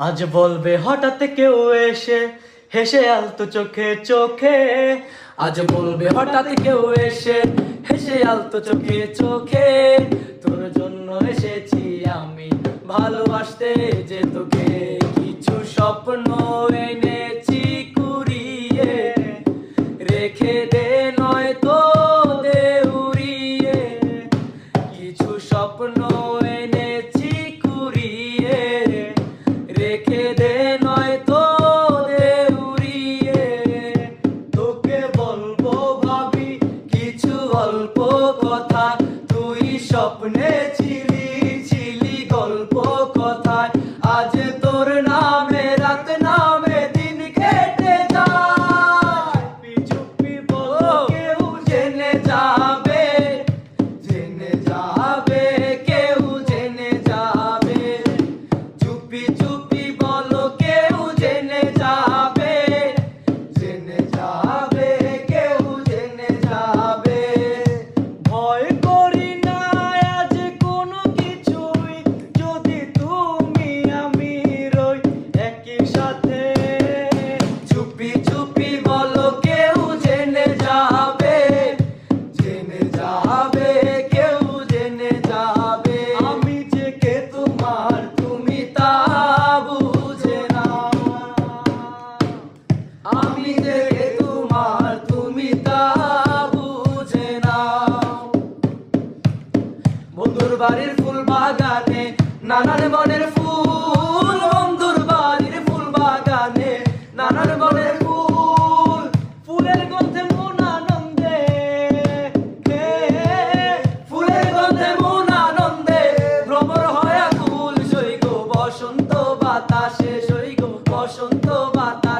আজ বলবে হঠাৎ কেউ এসে হেসে আলতো চোখে চোখে। আজ বলবে হঠাৎ কেউ এসে হেসে আলতো চোখে চোখে। তোর জন্য এসেছি আমি ভালোবাসতে যে তোকে। কিছু স্বপ্ন এনেছি কুড়িয়ে, রেখে দে নয়তো দে উড়িয়ে। কিছু স্বপ্ন এনেছি কুড়িয়ে, রেখে দে নয়তো দে উড়িয়ে। তোকে বলবো ভাবি কিছু অল্প কথা, তুই স্বপ্নে ছিলি ছিলি গল্প কথায়। আজ তোর নামে রাত নামে দিন কেটে যায়। চুপি চুপি বলো কেউ জেনে যাবে, জেনে যাবে কেউ জেনে যাবে। চুপি চুপি বলো কেউ জেনে যাবে, জেনে যাবে কেউ জেনে যাবে। ভয় করি না আজ কোনো কিছুই, যদি তুমি আমি রই একই সাথে। চুপি চুপি বলো কেউ জেনে যাবে, জেনে যাবে কেউ জেনে যাবে। আমি যে কে তোমার তুমি তা বুঝে না, আমি যে কে তোমার তুমি তা বুঝে না। বন্ধুর বাড়ির ফুল বাগানে নানার মনের ফুল, বন্ধুর বাড়ির ফুল বাগানে নানার মনের ফুল। ফুলের গন্ধে মন আনন্দে, ফুলের গন্ধে মন আনন্দে ভ্রমর হয় আকুল। সইগো বসন্ত বাতাসে, সইগো বসন্ত বাতাসে।